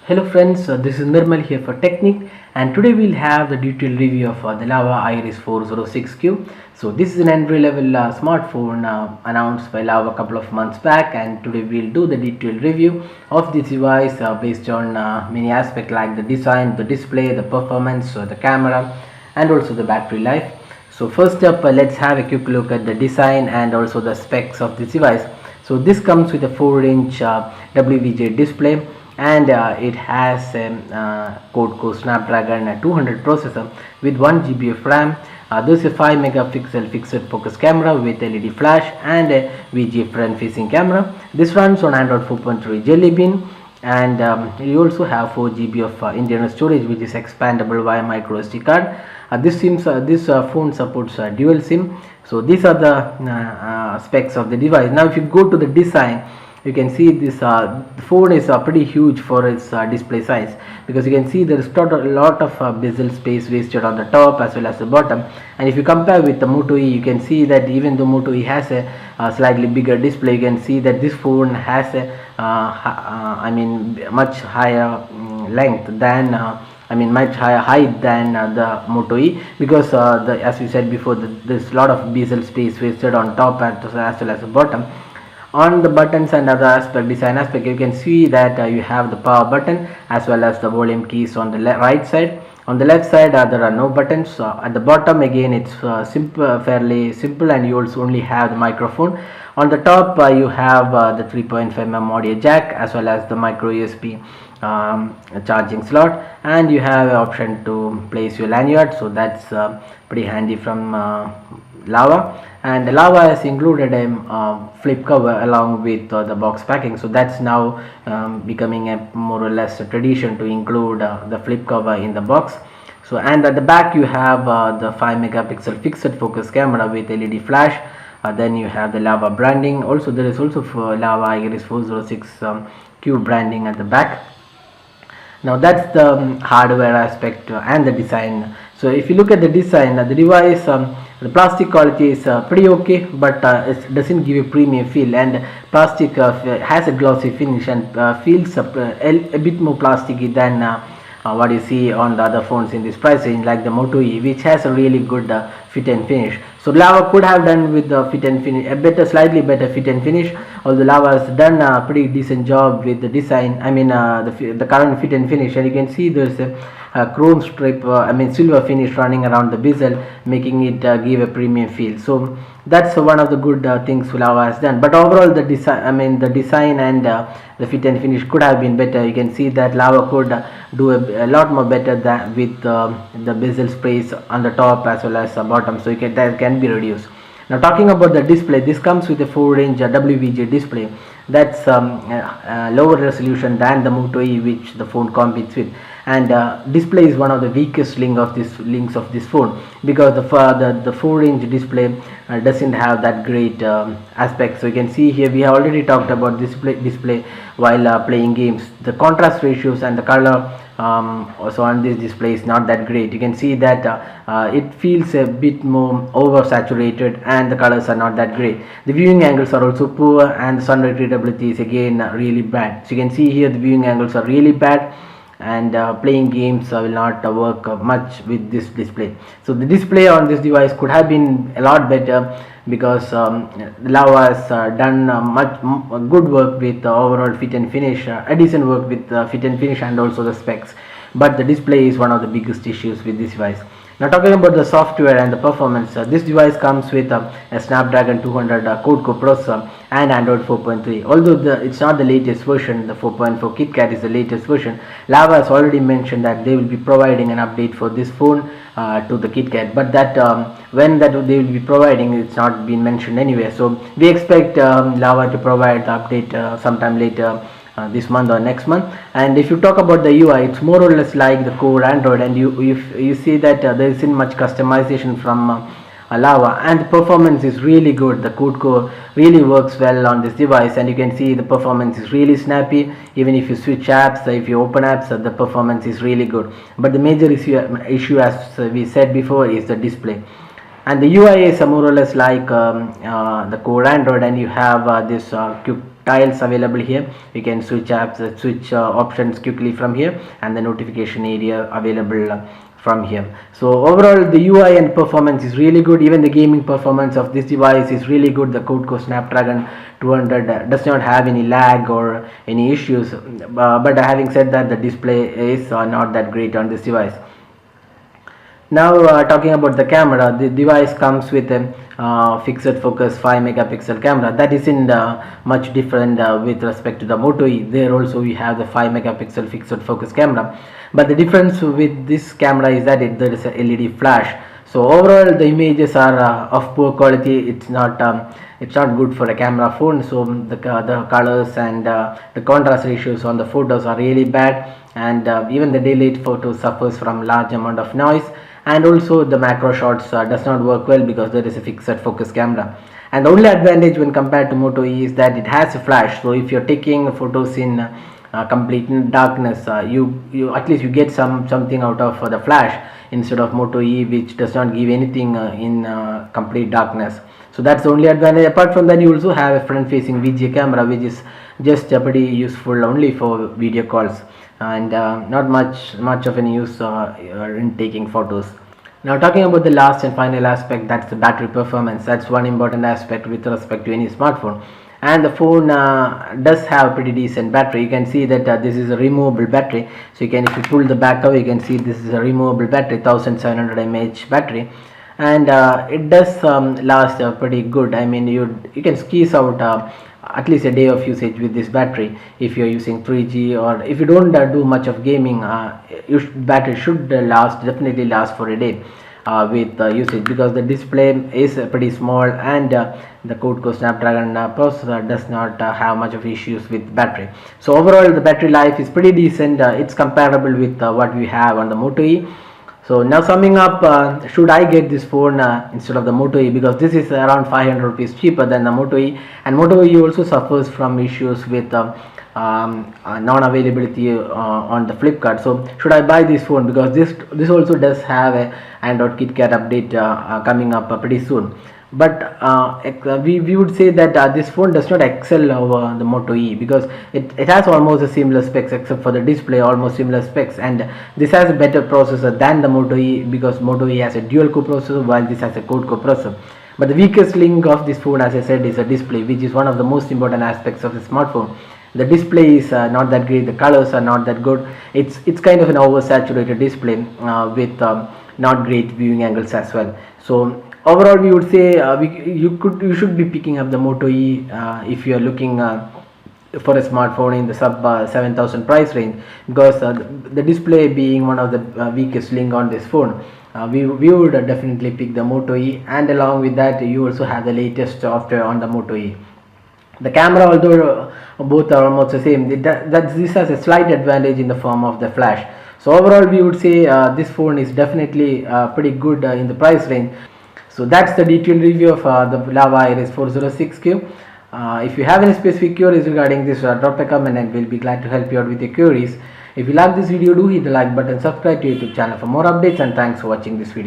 Hello friends, this is Nirmal here for Technique, and today we'll have the detailed review of the Lava Iris 406Q. So this is an entry level smartphone announced by Lava a couple of months back, and today we'll do the detailed review of this device based on many aspects like the design, the display, the performance, the camera, and also the battery life. So first up, let's have a quick look at the design and also the specs of this device. So this comes with a 4-inch WVGA display, and it has a quad-core snapdragon 200 processor with 1 GB of RAM. This is a 5 megapixel fixed focus camera with LED flash and a VGA front facing camera. This runs on Android 4.3 Jelly Bean, and you also have 4 GB of internal storage, which is expandable via micro SD card. This phone supports dual SIM. So these are the specs of the device. Now if you go to the design, you can see this phone is pretty huge for its display size, because you can see there is a lot of bezel space wasted on the top as well as the bottom. And if you compare with the Moto E, you can see that even though Moto E has a slightly bigger display, you can see that this phone has a much higher length than much higher height than the Moto E, because as we said before, there's a lot of bezel space wasted on top as well as the bottom. On the buttons and other design aspect, you can see that you have the power button as well as the volume keys on the right side. On the left side, there are no buttons. At the bottom, again, it's fairly simple, and you also only have the microphone. On the top, you have the 3.5mm audio jack as well as the micro USB charging slot, and you have an option to place your lanyard, so that's pretty handy from Lava. And Lava has included a flip cover along with the box packing, so that's now becoming a more or less a tradition to include the flip cover in the box. So, and at the back you have the 5 megapixel fixed focus camera with LED flash. Then you have the Lava branding. Also there is also for Lava Iris 406Q branding at the back. Now that's the hardware aspect and the design. So if you look at the design, the device, the plastic quality is pretty okay, but it doesn't give a premium feel, and plastic has a glossy finish and feels a bit more plasticky than what you see on the other phones in this price range, like the Moto E, which has a really good fit and finish. So Lava could have done with the fit and finish a slightly better fit and finish. Although Lava has done a pretty decent job with the design, the current fit and finish, and you can see there's a chrome strip, silver finish running around the bezel, making it give a premium feel. So that's one of the good things Lava has done. But overall, the design and the fit and finish could have been better. You can see that Lava could do a lot more better than with the bezel space on the top as well as the bottom, so that can be reduced. Now talking about the display, this comes with a 4-inch WVGA display. That's lower resolution than the Moto E, which the phone competes with, and display is one of the weakest links of this phone, because the 4-inch display doesn't have that great aspect. So you can see here we have already talked about display while playing games. The contrast ratios and the color also on this display is not that great. You can see that it feels a bit more oversaturated and the colors are not that great. The viewing angles are also poor, and the sunlight readability is again really bad. So you can see here the viewing angles are really bad, and playing games will not work much with this display. So the display on this device could have been a lot better, because Lava has done much good work with overall fit and finish, a decent work with fit and finish and also the specs, but the display is one of the biggest issues with this device. Now talking about the software and the performance, this device comes with a Snapdragon 200 quad-core processor and Android 4.3. Although it's not the latest version, the 4.4 KitKat is the latest version. Lava has already mentioned that they will be providing an update for this phone to the KitKat, but that when that they will be providing, it's not been mentioned anywhere. So we expect Lava to provide the update sometime later this month or next month. And if you talk about the UI, it's more or less like the core Android, and you see that there isn't much customization from Lava, and the performance is really good. The code core really works well on this device, and you can see the performance is really snappy. Even if you switch apps, if you open apps, the performance is really good. But the major issue as we said before is the display. And the UI is more or less like the core Android, and you have this tiles available here. You can switch apps, switch options quickly from here, and the notification area available from here. So overall the UI and performance is really good. Even the gaming performance of this device is really good. The quad-core Snapdragon 200 does not have any lag or any issues, but having said that, the display is not that great on this device. Now talking about the camera, the device comes with a fixed focus 5 megapixel camera. That isn't much different with respect to the Moto E. There also we have the 5 megapixel fixed focus camera, but the difference with this camera is that there is a LED flash. So overall the images are of poor quality. It's not good for a camera phone. So the colors and the contrast ratios on the photos are really bad, and even the daylight photo suffers from large amount of noise, and also the macro shots does not work well because there is a fixed focus camera. And the only advantage when compared to Moto E is that it has a flash. So if you're taking photos in complete darkness, you at least you get something out of the flash, instead of Moto E, which does not give anything in complete darkness. So that's the only advantage. Apart from that, you also have a front facing VGA camera, which is just pretty useful only for video calls, and not much of any use in taking photos. Now talking about the last and final aspect, that's the battery performance. That's one important aspect with respect to any smartphone, and the phone does have a pretty decent battery. You can see that this is a removable battery. So you can, if you pull the back cover, you can see this is a removable battery, 1700 mAh battery, and it does last pretty good. I mean, you can squeeze out at least a day of usage with this battery if you're using 3G, or if you don't do much of gaming. Battery should definitely last for a day with usage, because the display is pretty small, and the quad-core Snapdragon processor does not have much of issues with battery. So overall the battery life is pretty decent. It's comparable with what we have on the Moto E. So now summing up, should I get this phone instead of the Moto E, because this is around 500 rupees cheaper than the Moto E, and Moto E also suffers from issues with non-availability on the Flipkart. So should I buy this phone, because this also does have a Android KitKat update coming up pretty soon. But we would say that this phone does not excel over the Moto E, because it has almost a similar specs, except for the display, almost similar specs, and this has a better processor than the Moto E, because Moto E has a dual core processor while this has a quad-core processor. But the weakest link of this phone, as I said, is a display, which is one of the most important aspects of the smartphone. The display is not that great, the colors are not that good. It's kind of an oversaturated display with not great viewing angles as well. So overall we would say you should be picking up the Moto E if you are looking for a smartphone in the sub 7000 price range, because the display being one of the weakest link on this phone, we would definitely pick the Moto E, and along with that you also have the latest software on the Moto E. The camera, although both are almost the same, this has a slight advantage in the form of the flash. So overall we would say this phone is definitely pretty good in the price range. So that's the detailed review of the Lava Iris 406Q. If you have any specific queries regarding this, drop a comment and we'll be glad to help you out with your queries. If you like this video, do hit the like button, subscribe to YouTube channel for more updates, and thanks for watching this video.